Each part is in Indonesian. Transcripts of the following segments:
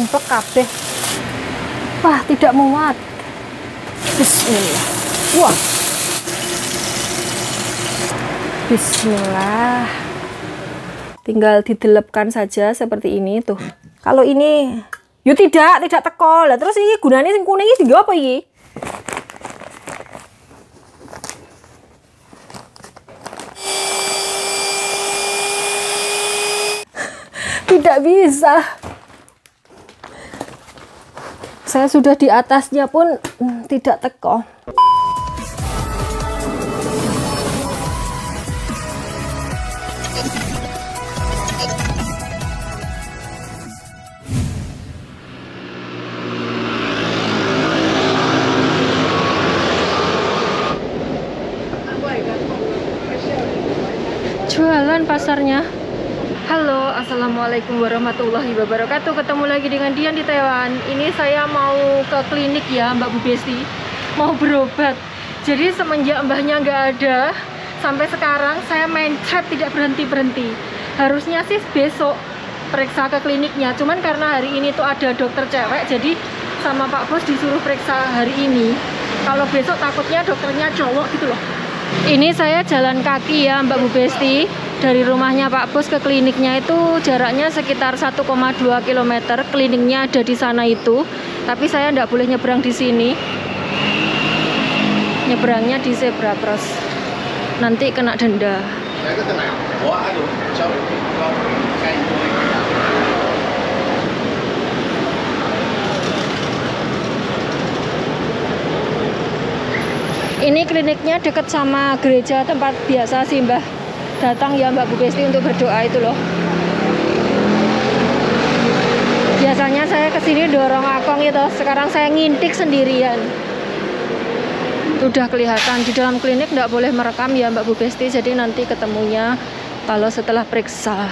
amplek kabeh. Wah, tidak muat. Bismillah. Wah. Bismillah. Tinggal didelepkan saja seperti ini tuh. Kalau ini yo tidak teko. Lah terus iki gunane sing kuning iki digo apa iki? Tidak bisa. Saya sudah di atasnya pun tidak teko. Jualan pasarnya. Halo, assalamualaikum warahmatullahi wabarakatuh. Ketemu lagi dengan Dian di Taiwan. Ini saya mau ke klinik ya, Mbak Bu Besti. Mau berobat. Jadi semenjak mbahnya nggak ada, sampai sekarang saya main trap tidak berhenti-berhenti. Harusnya sih besok periksa ke kliniknya. Cuman karena hari ini tuh ada dokter cewek, jadi sama Pak Bos disuruh periksa hari ini. Kalau besok takutnya dokternya cowok gitu loh. Ini saya jalan kaki ya, Mbak Bu Besti. Dari rumahnya Pak Bos ke kliniknya itu jaraknya sekitar 1,2 km. Kliniknya ada di sana itu. Tapi saya nggak boleh nyebrang di sini. Nyebrangnya di zebra cross. Nanti kena denda. Ini kliniknya dekat sama gereja tempat biasa sih Mbah datang ya Mbak Bu Besti untuk berdoa itu loh. Biasanya saya kesini dorong akong itu, sekarang saya ngintik sendirian. Udah kelihatan di dalam klinik nggak boleh merekam ya Mbak Bu Besti, jadi nanti ketemunya kalau setelah periksa.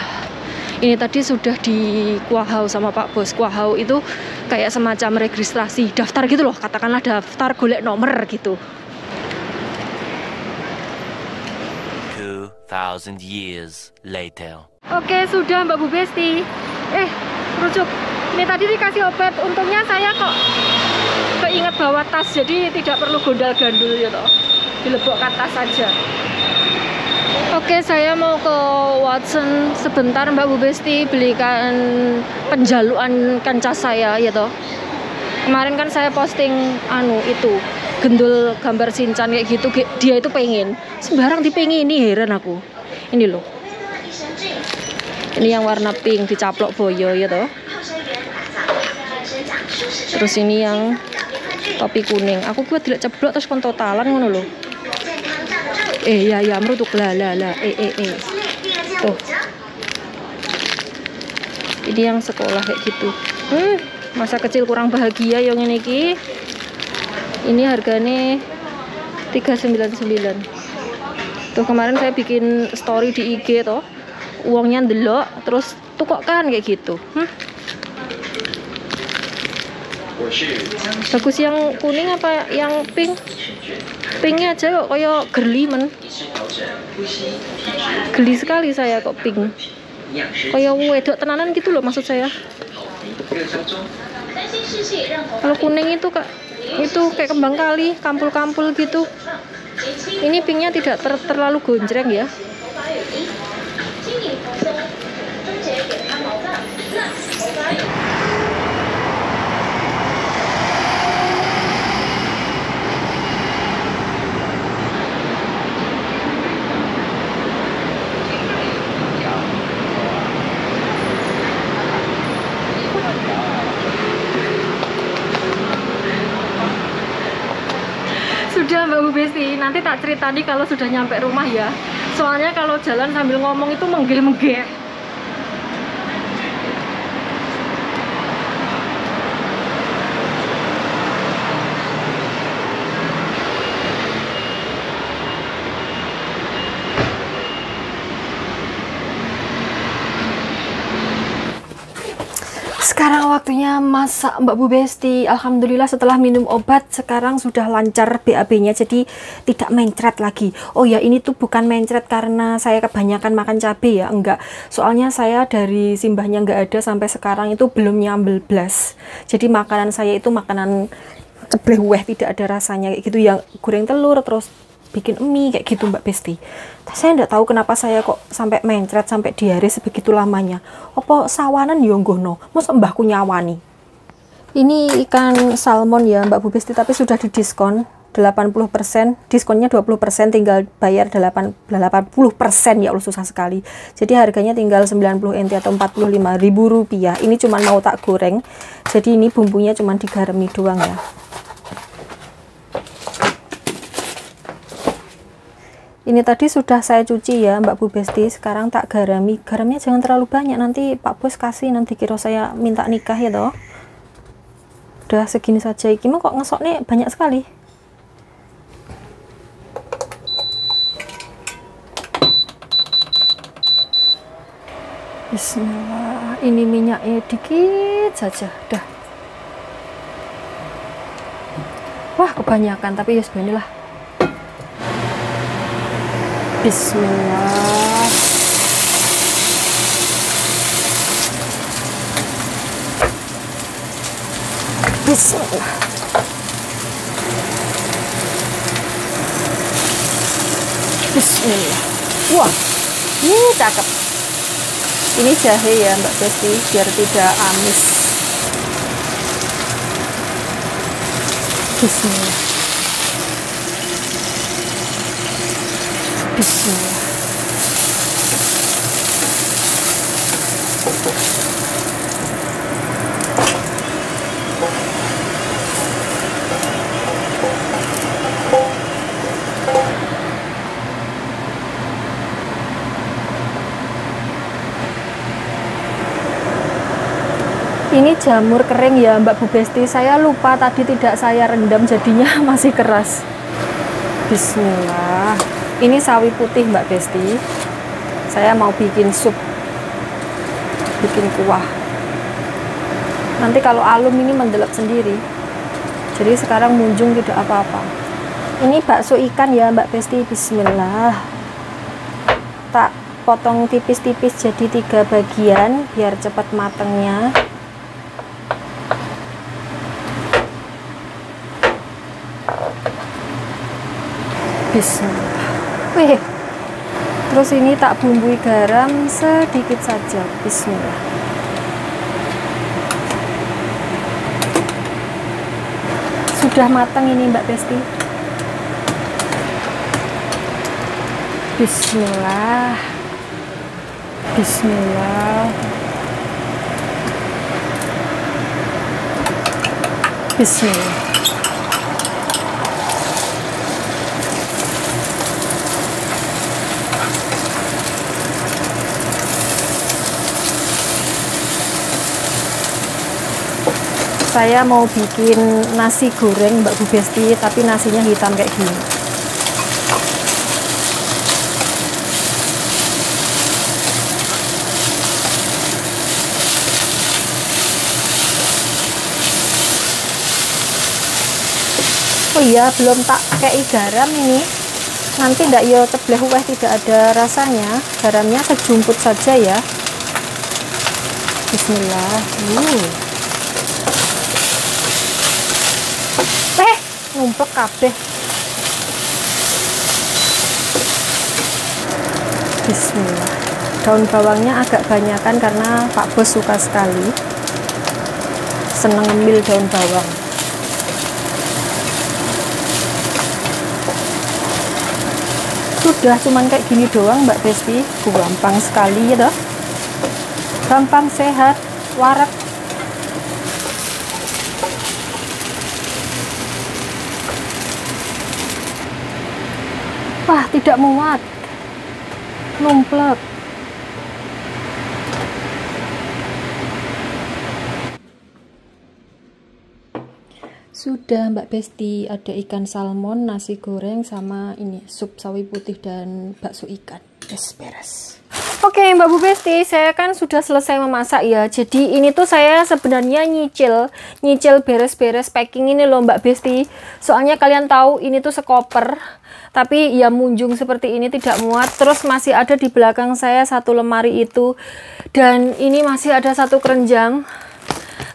Ini tadi sudah di kuahau sama Pak Bos. Kuahau itu kayak semacam registrasi, daftar gitu loh, katakanlah daftar golek nomor gitu. 2,000 years later. Oke, sudah Mbak Bu Besti. Rujuk. Ini tadi dikasih obat. Untungnya saya kok keinget bawa tas, jadi tidak perlu gondal-gandul ya toh. Dilebokkan tas saja. Oke, saya mau ke Watson sebentar Mbak Bu Besti, belikan penjaluan kancah saya ya toh. Kemarin kan saya posting itu gendul gambar Shinchan kayak gitu, dia itu pengen sembarang dipengen, ini heran aku. Ini loh, ini yang warna pink dicaplok boyo ya toh. Terus ini yang topi kuning, aku buat tidak ceblok terus kon totalan ngono loh. Ya merutuk lah tuh. Ini yang sekolah kayak gitu. Masa kecil kurang bahagia yang ini ki. Ini harganya 399. Tuh kemarin saya bikin story di IG toh. Uangnya ndelok terus tukok kan kayak gitu. Bagus yang kuning apa yang pink? Pinknya aja kok kayak girly men. Geli sekali saya kok pink. Kayak wedok tenanan gitu loh maksud saya. Kalau kuning itu kak, itu kayak kembang kali, kampul-kampul gitu. Ini pinknya tidak terlalu gonjreng ya. Sudah Mbak Bu Besti, nanti tak ceritani kalau sudah nyampe rumah ya. Soalnya kalau jalan sambil ngomong itu menggel-menggel. Sekarang waktunya masak Mbak Bu Besti. Alhamdulillah setelah minum obat sekarang sudah lancar BAB-nya, jadi tidak mencret lagi. Oh ya, ini tuh bukan mencret karena saya kebanyakan makan cabai ya, enggak. Soalnya saya dari simbahnya nggak ada sampai sekarang itu belum nyambel blas. Jadi makanan saya itu makanan cebleh weh, tidak ada rasanya kayak gitu, yang goreng telur terus bikin mie kayak gitu Mbak Besti. Saya enggak tahu kenapa saya kok sampai mencret, sampai diare sebegitu lamanya. Apa sawanan yo nggono, mos mbahku nyawani. Ini ikan salmon ya Mbak Bu Besti, tapi sudah didiskon 80%, diskonnya 20%, tinggal bayar 80% ya Allah, susah sekali. Jadi harganya tinggal 90 NT atau 45.000 rupiah. Ini cuma mau tak goreng, jadi ini bumbunya cuma digaremi doang ya. Ini tadi sudah saya cuci ya Mbak Bu Besti, sekarang tak garami. Garamnya jangan terlalu banyak, nanti Pak Bos kasih, nanti kira saya minta nikah ya toh. Udah segini saja, ini kok ngesok nih banyak sekali. Bismillah, ini minyaknya dikit saja, dah. Wah kebanyakan, tapi ya sebenarnya. Bismillah. Bismillah. Bismillah. Wah, ini cakep. Ini jahe ya Mbak Besti, biar tidak amis. Bismillah. Bismillah. Ini jamur kering ya Mbak Bu Besti, saya lupa tadi tidak saya rendam jadinya masih keras. Bismillah. Ini sawi putih Mbak Besti, saya mau bikin sup, bikin kuah. Nanti kalau alum ini mendelep sendiri, jadi sekarang munjung tidak apa-apa. Ini bakso ikan ya Mbak Besti. Bismillah. Tak potong tipis-tipis jadi 3 bagian biar cepat matangnya. Bismillah. Wih. Terus ini tak bumbui garam sedikit saja. Bismillah. Sudah matang ini Mbak Besti. Bismillah. Bismillah. Bismillah. Saya mau bikin nasi goreng Mbak Bu Besti, tapi nasinya hitam kayak gini. Oh iya, belum tak kei garam ini. Nanti ndak yo cebleh weh, tidak ada rasanya. Garamnya sejumput saja ya. Bismillah. Numpuk kabeh. Bismillah. Daun bawangnya agak banyakan karena Pak Bos suka sekali, seneng ngemil daun bawang. Sudah cuman kayak gini doang Mbak Besti, gampang sekali ya toh, gampang, sehat, warak. Wah, tidak muat, numplek. Sudah Mbak Besti, ada ikan salmon, nasi goreng, sama ini sup sawi putih dan bakso ikan. Beres. Oke. Oke Mbak Bu Besti, saya kan sudah selesai memasak ya. Jadi ini tuh saya sebenarnya nyicil beres-beres packing ini loh Mbak Besti. Soalnya kalian tahu ini tuh sekoper, tapi ya munjung seperti ini tidak muat. Terus masih ada di belakang saya satu lemari itu, dan ini masih ada satu keranjang.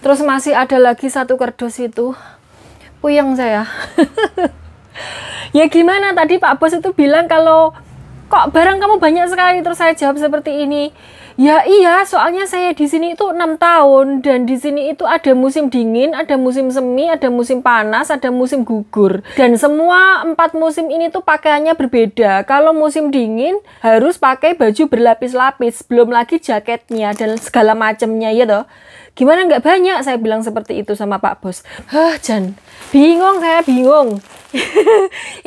Terus masih ada lagi satu kardus itu. Puyeng saya. Ya gimana, tadi Pak Bos itu bilang kalau kok barang kamu banyak sekali, terus saya jawab seperti ini. Ya iya, soalnya saya di sini itu 6 tahun, dan di sini itu ada musim dingin, ada musim semi, ada musim panas, ada musim gugur. Dan semua 4 musim ini tuh pakaiannya berbeda. Kalau musim dingin harus pakai baju berlapis-lapis, belum lagi jaketnya dan segala macamnya ya toh. Gimana nggak banyak? Saya bilang seperti itu sama Pak Bos. Jan, bingung, saya bingung.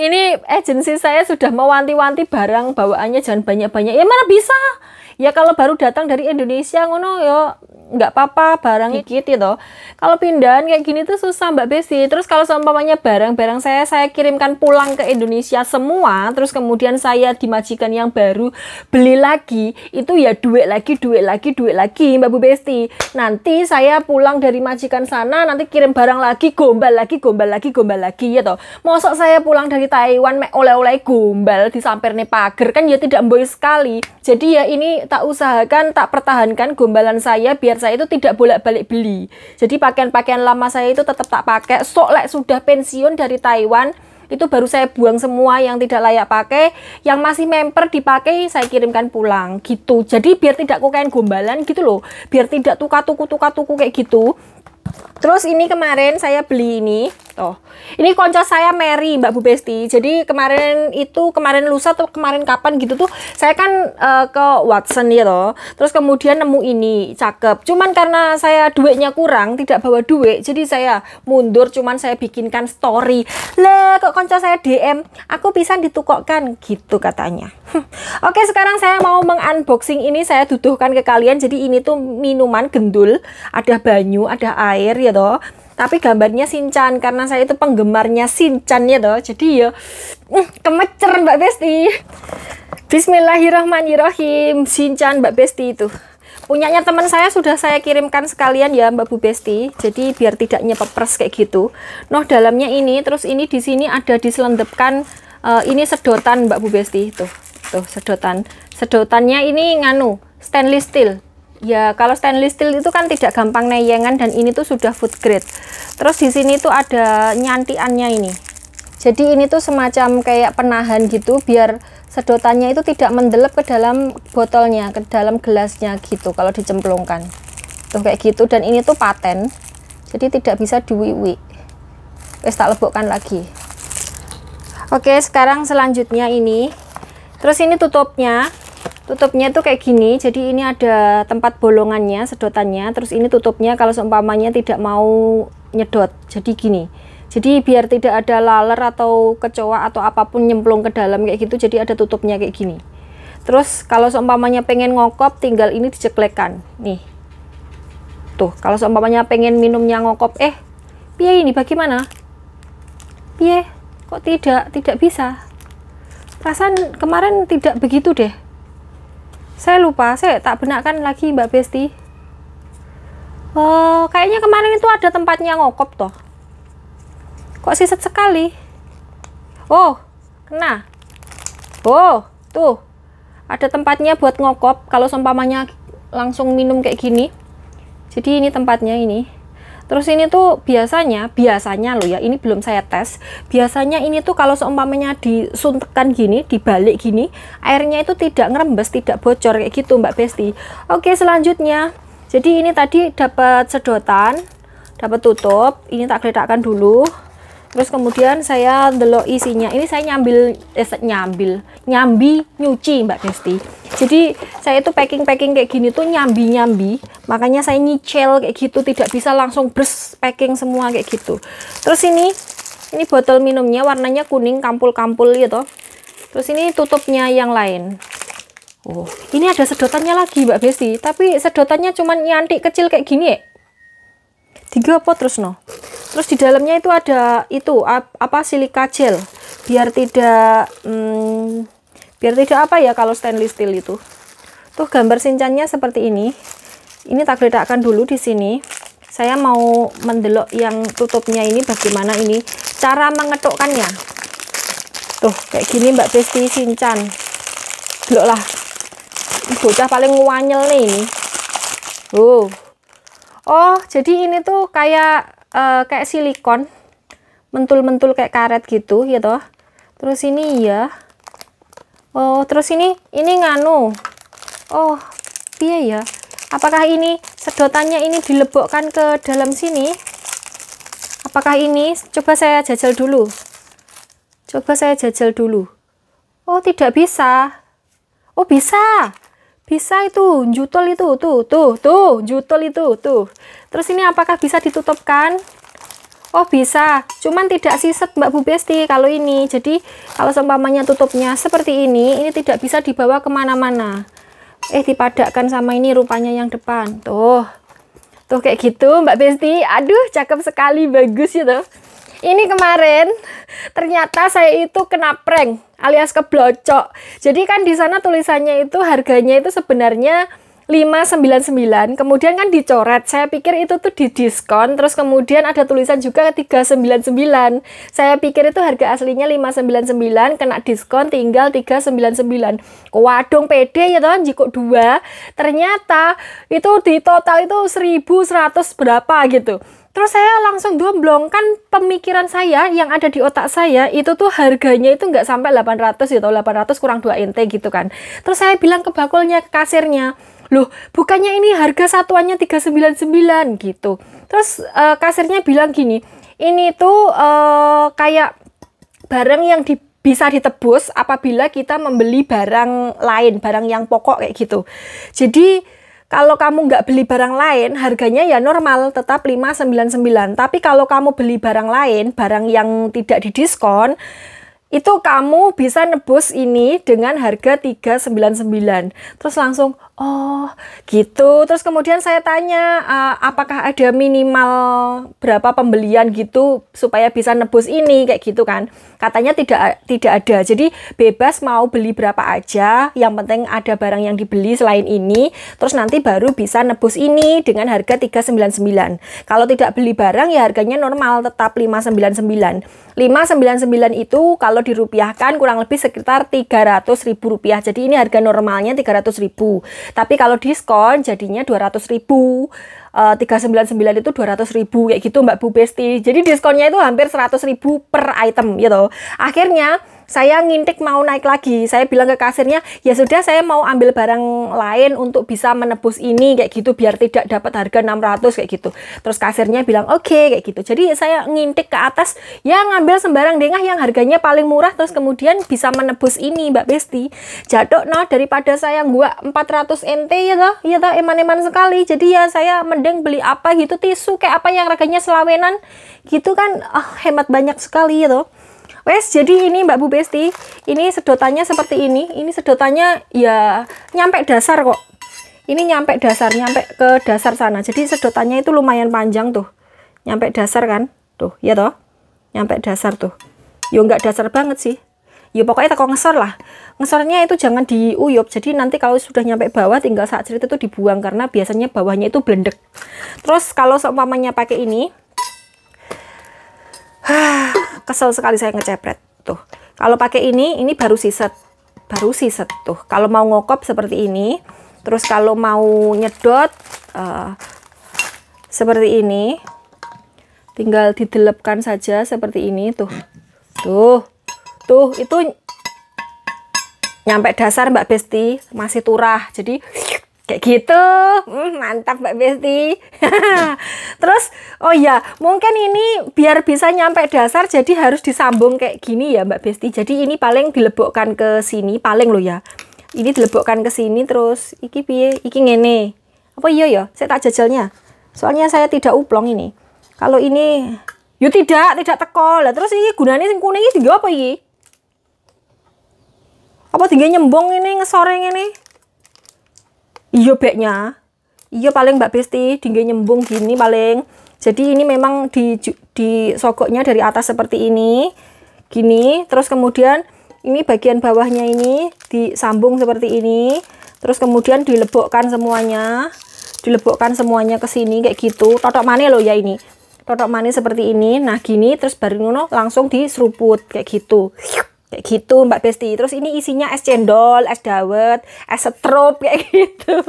Ini agensi saya sudah mewanti-wanti barang bawaannya jangan banyak-banyak. Ya mana bisa? Ya kalau baru datang dari Indonesia ngono ya nggak apa-apa, barang dikit gitu. Kalau pindahan kayak gini tuh susah Mbak Besti. Terus kalau seumpamanya barang-barang saya kirimkan pulang ke Indonesia semua, terus kemudian saya di majikan yang baru beli lagi, itu ya duit lagi Mbak Bu Besti. Nanti saya pulang dari majikan sana, nanti kirim barang lagi, gombal lagi ya toh. Mosok saya pulang dari Taiwan oleh-oleh gombal disamperne pager, kan ya tidak boy sekali. Jadi ya ini tak usahakan, tak pertahankan gombalan saya biar saya itu tidak bolak-balik beli. Jadi pakaian-pakaian lama saya itu tetap tak pakai. Lek sudah pensiun dari Taiwan, itu baru saya buang semua yang tidak layak pakai. Yang masih memper dipakai saya kirimkan pulang gitu. Jadi biar tidak kokain gombalan gitu loh. Biar tidak tuku kayak gitu. Terus ini kemarin saya beli ini, toh. Ini konco saya Mary Mbak Bu Besti. Jadi kemarin lusa tuh kemarin kapan gitu tuh saya kan ke Watson ya toh. Terus kemudian nemu ini cakep. Cuman karena saya duitnya kurang, tidak bawa duit, jadi saya mundur. Cuman saya bikinkan story. Lah kok konco saya DM, aku bisa ditukokkan gitu katanya. Oke, sekarang saya mau mengunboxing ini, saya duduhkan ke kalian. Jadi ini tuh minuman gendul, ada banyu, ada air ya toh. Tapi gambarnya Shinchan karena saya itu penggemarnya Shinchan ya toh. Jadi ya kemecer Mbak Besti. Bismillahirrahmanirrahim. Shinchan Mbak Besti itu punyanya teman saya, sudah saya kirimkan sekalian ya Mbak Bu Besti. Jadi biar tidak nyepepres kayak gitu. Noh dalamnya ini, terus ini di sini ada diselendepkan ini sedotan Mbak Bu Besti. Tuh sedotan. Sedotannya ini nganu stainless steel. Ya kalau stainless steel itu kan tidak gampang neyengan, dan ini tuh sudah food grade. Terus di sini tuh ada nyantiannya ini. Jadi ini tuh semacam kayak penahan gitu biar sedotannya itu tidak mendelep ke dalam botolnya, ke dalam gelasnya gitu kalau dicemplungkan. Tuh kayak gitu, dan ini tuh paten. Jadi tidak bisa diwiwi. Wes tak lebokkan lagi. Oke, sekarang selanjutnya ini. Terus ini tutupnya. Tutupnya tuh kayak gini. Jadi ini ada tempat bolongannya, sedotannya. Terus ini tutupnya kalau seumpamanya tidak mau nyedot. Jadi gini. Jadi biar tidak ada laler atau kecoa atau apapun nyemplung ke dalam kayak gitu. Jadi ada tutupnya kayak gini. Terus kalau seumpamanya pengen ngokop, tinggal ini diceklekkan. Nih. Tuh, kalau seumpamanya pengen minumnya ngokop, piye ini bagaimana? Piye? Kok tidak bisa? Perasaan kemarin tidak begitu deh. Saya lupa, saya tak benarkan lagi Mbak Besti. Oh, kayaknya kemarin itu ada tempatnya ngokop toh. Kok siset sekali? Oh, kena. Oh, tuh. Ada tempatnya buat ngokop kalau seumpamanya langsung minum kayak gini. Jadi ini tempatnya ini. Terus ini tuh biasanya loh ya, ini belum saya tes. Biasanya ini tuh kalau seumpamanya disuntikkan gini, dibalik gini, airnya itu tidak ngerembes, tidak bocor kayak gitu Mbak Besti. Oke, selanjutnya. Jadi ini tadi dapat sedotan, dapat tutup. Ini tak geletakkan dulu. Terus kemudian saya delok isinya. Ini saya nyambi nyuci Mbak Besti. Jadi saya itu packing kayak gini tuh nyambi. Makanya saya nyicil kayak gitu, tidak bisa langsung bers packing semua kayak gitu. Terus ini botol minumnya warnanya kuning kampul-kampul gitu. Terus ini tutupnya yang lain. Oh, ini ada sedotannya lagi Mbak Besti, tapi sedotannya cuman nyantik kecil kayak gini ya. 3 pot terus no. Terus di dalamnya itu ada silika gel biar tidak apa ya kalau stainless steel itu. Tuh gambar Shinchannya seperti ini. Ini tak letakkan dulu di sini. Saya mau mendelok yang tutupnya ini bagaimana ini cara mengetukkannya. Tuh kayak gini Mbak Besti Shinchan. Delok lah. Bocah paling nganyel nih ini. Oh, jadi ini tuh kayak silikon. Mentul-mentul kayak karet gitu ya toh. Terus ini ya. Oh, terus ini nganu. Oh, iya ya. Apakah ini sedotannya ini dilebokkan ke dalam sini? Apakah ini? Coba saya jajal dulu. Oh, tidak bisa. Oh, bisa. Bisa itu, jutol itu. Tuh, jutol itu, tuh. Terus ini apakah bisa ditutupkan? Oh, bisa. Cuman tidak siset Mbak Bu Besti kalau ini. Jadi, kalau seumpamanya tutupnya seperti ini tidak bisa dibawa kemana-mana. Dipadakkan sama ini rupanya yang depan. Tuh kayak gitu Mbak Besti. Aduh, cakep sekali, bagus ya tuh. Ini kemarin ternyata saya itu kena prank alias keblocok. Jadi kan di sana tulisannya itu harganya itu sebenarnya 599, kemudian kan dicoret. Saya pikir itu tuh di diskon, terus kemudian ada tulisan juga 399. Saya pikir itu harga aslinya 599, kena diskon tinggal 399. Wadong pede ya toh, jikuk 2. Ternyata itu di total itu 1100 berapa gitu. Terus saya langsung domblong, kan pemikiran saya yang ada di otak saya itu tuh harganya itu nggak sampai 800 gitu, 800 kurang 2 ente gitu kan. Terus saya bilang ke bakulnya, ke kasirnya, loh bukannya ini harga satuannya 399 gitu. Terus kasirnya bilang gini, ini tuh kayak barang yang bisa ditebus apabila kita membeli barang lain, barang yang pokok kayak gitu. Jadi kalau kamu nggak beli barang lain, harganya ya normal, tetap 599. Tapi kalau kamu beli barang lain, barang yang tidak didiskon, itu kamu bisa nebus ini dengan harga 399. Terus langsung, oh gitu. Terus kemudian saya tanya, apakah ada minimal berapa pembelian gitu supaya bisa nebus ini, kayak gitu kan. Katanya tidak ada. Jadi bebas mau beli berapa aja, yang penting ada barang yang dibeli selain ini, terus nanti baru bisa nebus ini dengan harga 399. Kalau tidak beli barang ya harganya normal, tetap 599. 599 itu kalau dirupiahkan kurang lebih sekitar 300.000 rupiah. Jadi ini harga normalnya 300.000. Tapi kalau diskon jadinya 200.000. 399 itu 200.000 kayak gitu Mbak Bu Besti. Jadi diskonnya itu hampir 100.000 per item gitu. Akhirnya saya ngintik mau naik lagi. Saya bilang ke kasirnya, ya sudah saya mau ambil barang lain untuk bisa menebus ini kayak gitu biar tidak dapat harga 600 kayak gitu. Terus kasirnya bilang oke, kayak gitu. Jadi saya ngintik ke atas, ya ngambil sembarang dengah yang harganya paling murah, terus kemudian bisa menebus ini Mbak Besti. Jaduk no, daripada saya gua 400 ente ya toh eman-eman sekali. Jadi ya saya mending beli apa gitu, tisu kayak apa yang harganya selawenan gitu kan, hemat banyak sekali ya toh. Wes, jadi ini Mbak Bu Besti, ini sedotannya seperti ini. Ini sedotannya ya nyampe dasar kok. Ini nyampe dasar, nyampe ke dasar sana. Jadi sedotannya itu lumayan panjang tuh. Nyampe dasar kan? Tuh, ya toh. Nyampe dasar tuh. Yo nggak dasar banget sih. Yo pokoknya teko ngesor lah. Ngesornya itu jangan diuyup. Jadi nanti kalau sudah nyampe bawah tinggal saat cerit itu dibuang karena biasanya bawahnya itu blendek. Terus kalau seumpamanya pakai ini, kesel sekali saya ngecepret tuh. Kalau pakai ini baru siset tuh. Kalau mau ngokop seperti ini, terus kalau mau nyedot seperti ini, tinggal didelepkan saja seperti ini tuh. Tuh itu nyampe dasar Mbak Besti, masih turah. Jadi kayak gitu, mantap Mbak Besti. Terus, oh ya, mungkin ini biar bisa nyampe dasar, jadi harus disambung kayak gini ya Mbak Besti. Jadi ini paling dilebokkan ke sini, paling lo ya. Ini dilebokkan ke sini, terus iki piye, iki ngene. Apa iya ya? Saya tak jajalnya. Soalnya saya tidak uplong ini. Kalau ini, yo tidak teko. Lah terus ini gunanya sing kuning iki apa iki? Apa tinggal nyembong ini, ngesoreng ini? Iya beknya, iya paling Mbak Besti tinggal nyembung gini paling. Jadi ini memang disogoknya dari atas seperti ini, gini. Terus kemudian ini bagian bawahnya ini disambung seperti ini. Terus kemudian dilebokkan semuanya ke sini kayak gitu. Totok maneh loh ya ini. Totok maneh seperti ini. Nah, gini terus baru ngono langsung diseruput kayak gitu. Kayak gitu Mbak Besti. Terus ini isinya es cendol, es dawet, es setrup kayak gitu.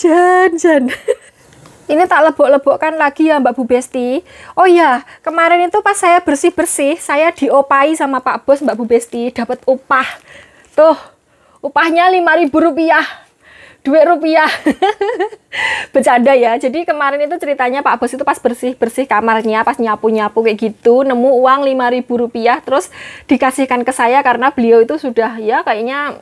Jan. Ini tak lebok-lebokkan lagi ya Mbak Bu Besti. Oh ya, kemarin itu pas saya bersih-bersih, saya diopai sama Pak Bos Mbak Bu Besti, dapat upah. Tuh, upahnya Rp5.000. Duit rupiah. Bercanda ya. Jadi kemarin itu ceritanya Pak Bos itu pas bersih-bersih kamarnya, pas nyapu-nyapu kayak gitu, nemu uang Rp5.000, terus dikasihkan ke saya karena beliau itu sudah ya kayaknya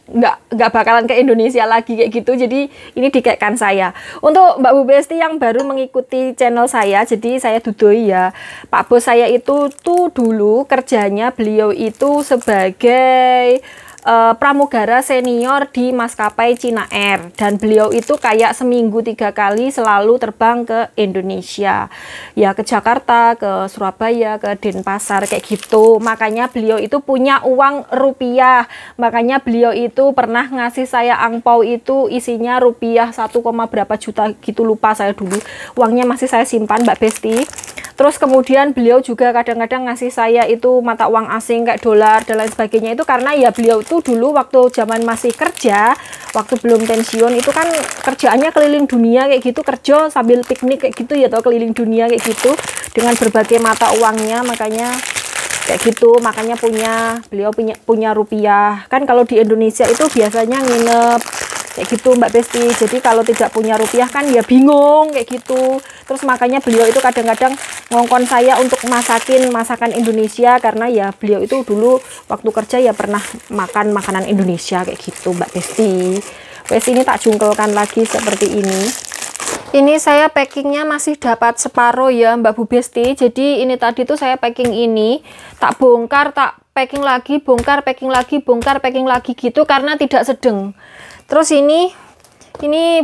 nggak bakalan ke Indonesia lagi kayak gitu. Jadi ini dikasihkan saya. Untuk Mbak Bu Besti yang baru mengikuti channel saya, jadi saya dudoi ya. Pak Bos saya itu tuh dulu kerjanya beliau itu sebagai pramugara senior di maskapai China Air, dan beliau itu kayak seminggu 3 kali selalu terbang ke Indonesia ya, ke Jakarta, ke Surabaya, ke Denpasar kayak gitu. Makanya beliau itu punya uang rupiah, makanya beliau itu pernah ngasih saya angpau itu isinya rupiah 1, berapa juta gitu, lupa saya dulu, uangnya masih saya simpan Mbak Besti. Terus kemudian beliau juga kadang-kadang ngasih saya itu mata uang asing kayak dolar dan lain sebagainya, itu karena ya beliau tuh dulu waktu zaman masih kerja, waktu belum pensiun itu kan kerjaannya keliling dunia kayak gitu, kerja sambil piknik kayak gitu ya, atau keliling dunia kayak gitu dengan berbagai mata uangnya, makanya kayak gitu, makanya beliau punya rupiah. Kan kalau di Indonesia itu biasanya nginep kayak gitu Mbak Besti, jadi kalau tidak punya rupiah kan ya bingung kayak gitu. Terus makanya beliau itu kadang-kadang ngongkon saya untuk masakin masakan Indonesia, karena ya beliau itu dulu waktu kerja ya pernah makan makanan Indonesia kayak gitu Mbak Besti. Wes, ini tak jungkelkan lagi seperti ini. Ini saya packingnya masih dapat separuh ya Mbak Bu Besti. Jadi ini tadi tuh saya packing ini, tak bongkar, tak packing lagi, bongkar, packing lagi, bongkar, packing lagi gitu karena tidak sedeng. Terus ini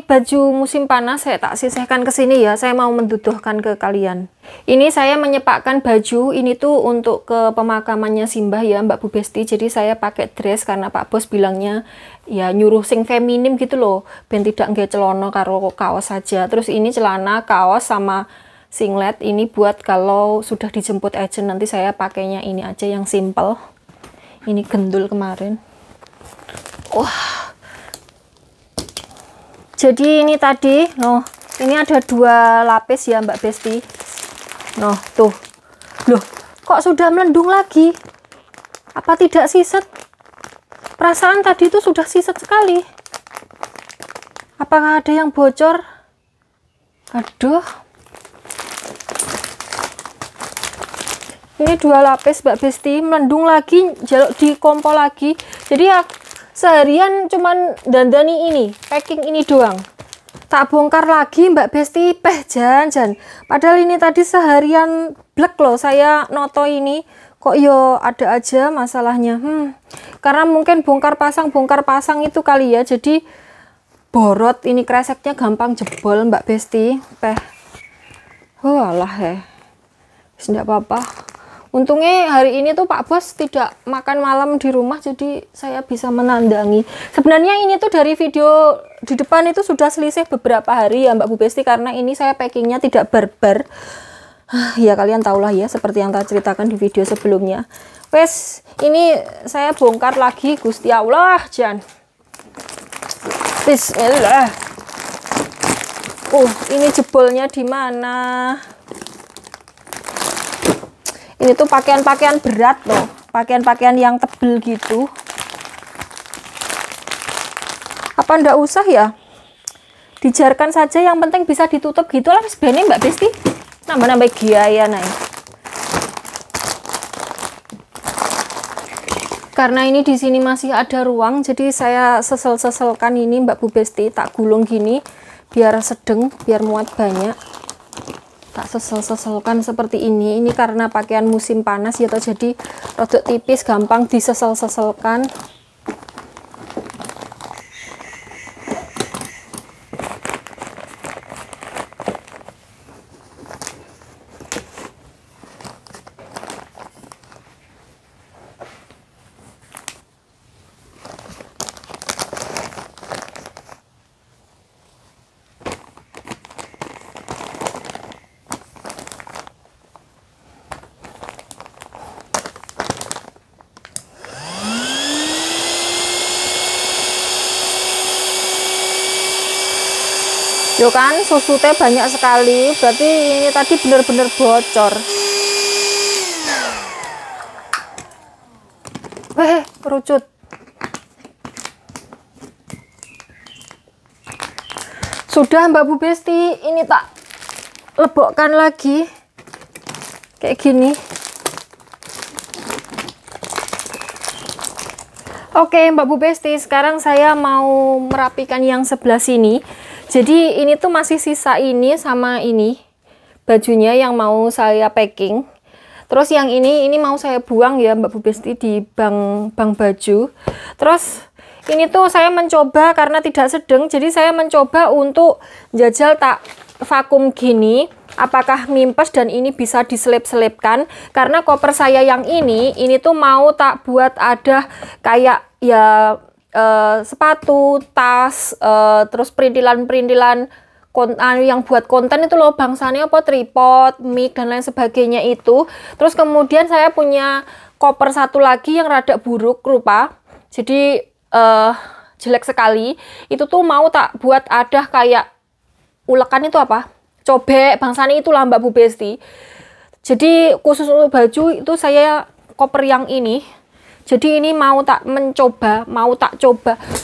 baju musim panas saya tak sisihkan ke sini ya, saya mau menduduhkan ke kalian. Ini saya menyepakkan baju ini tuh untuk ke pemakamannya Simbah ya Mbak Bu Besti. Jadi saya pakai dress karena Pak Bos bilangnya ya nyuruh sing feminim gitu loh, ben tidak nggak celana karo kaos saja. Terus ini celana, kaos sama singlet ini buat kalau sudah dijemput agent, nanti saya pakainya ini aja yang simple. Ini gendul kemarin. Wah. Jadi ini tadi, noh, ini ada 2 lapis ya Mbak Besti. Noh, tuh. Loh, kok sudah melendung lagi? Apa tidak siset? Perasaan tadi itu sudah siset sekali. Apakah ada yang bocor? Aduh. Ini 2 lapis Mbak Besti, melendung lagi, jaluk dikompol lagi. Jadi ya seharian cuman dandani ini, packing ini doang. Tak bongkar lagi Mbak Besti, jan. Padahal ini tadi seharian blek loh saya noto ini. Kok yo ada aja masalahnya. Karena mungkin bongkar pasang itu kali ya. Jadi borot ini, kreseknya gampang jebol Mbak Besti. Walah ya. Tidak apa-apa. Untungnya hari ini tuh Pak Bos tidak makan malam di rumah, jadi saya bisa menandangi. Sebenarnya ini tuh dari video di depan itu sudah selisih beberapa hari ya Mbak Bu Besti, karena ini saya packingnya tidak barbar. Ya kalian tahulah ya, seperti yang saya ceritakan di video sebelumnya. Wes, ini saya bongkar lagi, Gusti Allah, Jan. Bismillah. Ini jebolnya di mana? Ini tuh pakaian-pakaian berat loh, pakaian-pakaian yang tebel gitu. Apa ndak usah ya? Dijarkan saja, yang penting bisa ditutup gitu lah sebenarnya Mbak Besti. Nambah-nambah gaya naik. Karena ini di sini masih ada ruang, jadi saya sesel-seselkan ini Mbak Bu Besti, tak gulung gini biar sedeng, biar muat banyak. Tak sesel-seselkan seperti ini. Ini karena pakaian musim panas ya, jadi rodok tipis, gampang disesel-seselkan. Yo kan susu teh banyak sekali, berarti ini tadi bener-bener bocor. Kerucut. Sudah Mbak Bu Besti, ini tak lebokkan lagi kayak gini. Oke Mbak Bu Besti, sekarang saya mau merapikan yang sebelah sini. Jadi ini tuh masih sisa ini sama ini bajunya yang mau saya packing. Terus yang ini mau saya buang ya Mbak Bu Besti di bank baju. Terus ini tuh saya mencoba karena tidak sedang, jadi saya mencoba untuk jajal tak vakum gini. Apakah mimpes dan ini bisa diselip-selipkan, karena koper saya yang ini tuh mau tak buat ada kayak ya sepatu, tas, terus perintilan-perintilan yang buat konten itu loh, bangsanya apa, tripod, mic dan lain sebagainya itu. Terus kemudian saya punya koper satu lagi yang rada buruk rupa, jadi jelek sekali. Itu tuh mau tak buat ada kayak ulekan itu apa, cobek bangsanya itulah Mbak Bu Besti. Jadi khusus untuk baju itu saya koper yang ini. Jadi ini mau tak mencoba,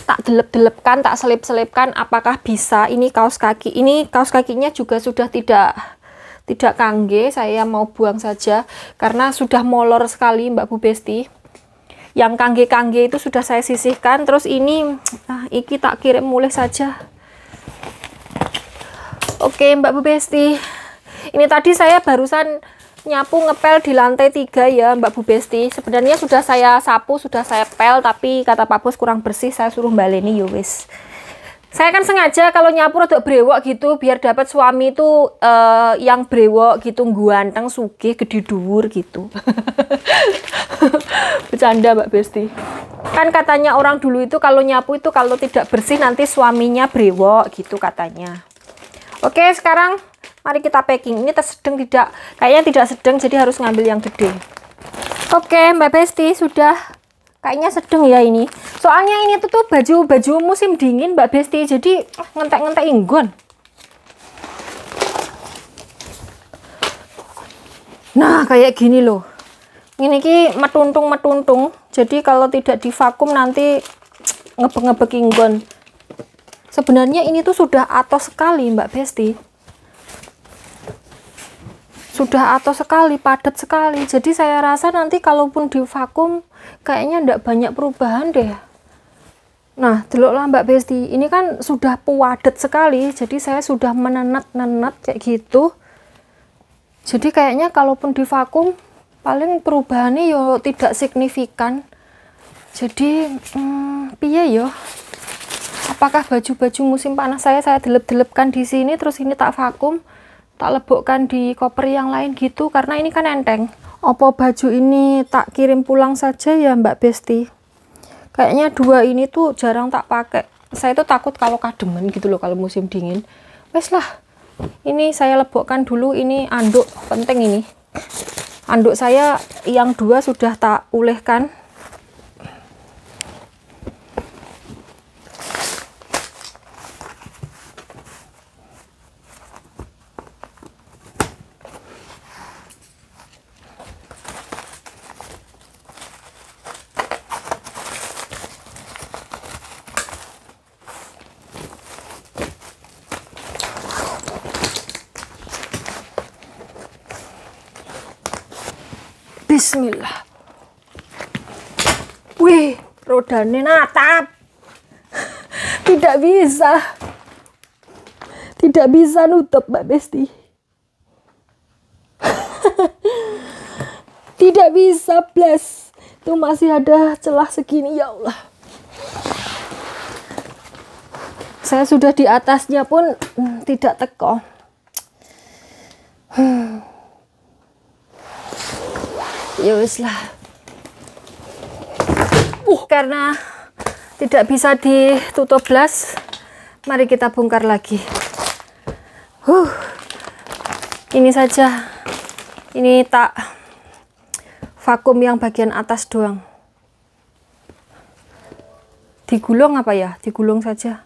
tak delep-delepkan, tak selip-selipkan apakah bisa. Ini kaos kaki, ini kaos kakinya juga sudah tidak kangge, saya mau buang saja karena sudah molor sekali Mbak Bu Besti. Yang kangge-kangge itu sudah saya sisihkan. Terus ini iki tak kirim mulai saja. Oke Mbak Bu Besti, ini tadi saya barusan nyapu ngepel di lantai 3 ya Mbak Bu Besti. Sebenarnya sudah saya sapu, sudah saya pel, tapi kata Pak Bos kurang bersih, saya suruh baleni ya wis. Saya kan sengaja kalau nyapu rada brewok gitu biar dapat suami itu yang brewok gitu, ganteng, sugih, gede dhuwur gitu. Bercanda Mbak Besti. Kan katanya orang dulu itu kalau nyapu itu kalau tidak bersih nanti suaminya brewok gitu katanya. Oke, sekarang mari kita packing. Ini sedang tidak, kayaknya tidak sedang, jadi harus ngambil yang gede. Oke Mbak Besti, sudah kayaknya sedang ya ini. Soalnya ini tuh baju musim dingin Mbak Besti, jadi ngentek-ngentek inggon. Nah kayak gini loh. Ini ki metuntung. Jadi kalau tidak divakum nanti ngebek-ngebek inggon. Sebenarnya ini tuh sudah atos sekali Mbak Besti. Sudah atos sekali, padat sekali. Jadi saya rasa nanti kalaupun divakum kayaknya enggak banyak perubahan deh. Nah, deloklah Mbak Besti, ini kan sudah padat sekali. Jadi saya sudah menenet-nenet kayak gitu. Jadi kayaknya kalaupun divakum paling perubahannya yo tidak signifikan. Jadi piye yo? Apakah baju-baju musim panas saya delep-delepkan di sini, terus ini tak vakum, tak lebokkan di koper yang lain gitu, karena ini kan enteng. Apa baju ini tak kirim pulang saja ya Mbak Besti? Kayaknya dua ini tuh jarang tak pakai. Saya tuh takut kalau kademen gitu loh kalau musim dingin. Wes lah, ini saya lebokkan dulu, ini anduk penting ini. Anduk saya yang dua sudah tak ulehkan. Bismillah. Wih, rodanya natap. Tidak bisa nutup Mbak Besti. Tidak bisa, bless. Itu masih ada celah segini, ya Allah. Saya sudah di atasnya pun tidak teko. Ya wis lah. Karena tidak bisa ditutup blas, mari kita bongkar lagi. Ini saja. Ini tak vakum yang bagian atas doang. Digulung apa ya? Digulung saja.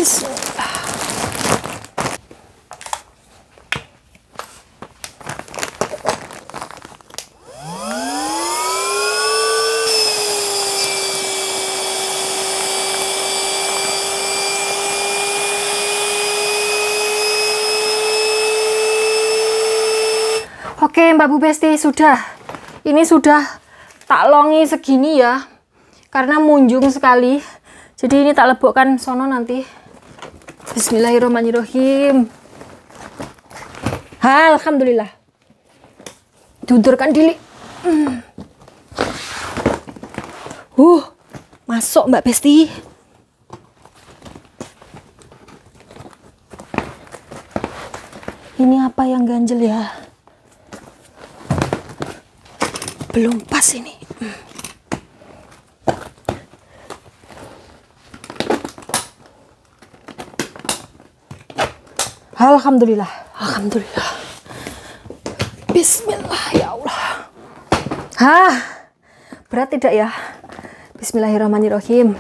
Bismillah. Oke Mbak Bu Besti, sudah. Ini sudah tak longi segini ya. Karena munjung sekali. Jadi ini tak lebokkan sono nanti. Bismillahirrahmanirrahim. Alhamdulillah. Dudurkan dili. Masuk Mbak Besti. Ini apa yang ganjel ya? Belum pas ini. Alhamdulillah. Alhamdulillah. Bismillah ya Allah. Berat tidak ya? Bismillahirrahmanirrahim.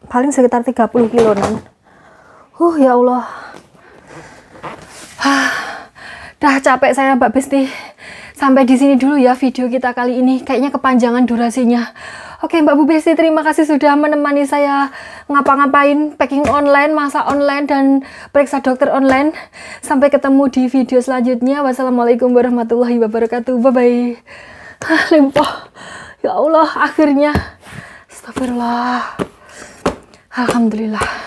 Paling sekitar 30 kiloan. Ya Allah. Dah capek saya Mbak Besti. Sampai di sini dulu ya video kita kali ini. Kayaknya kepanjangan durasinya. Oke Mbak Bu Besti, terima kasih sudah menemani saya ngapa-ngapain, packing online, masak online, dan periksa dokter online. Sampai ketemu di video selanjutnya. Wassalamualaikum warahmatullahi wabarakatuh. Bye-bye. Limpah. Ya Allah, akhirnya. Astagfirullah. Alhamdulillah.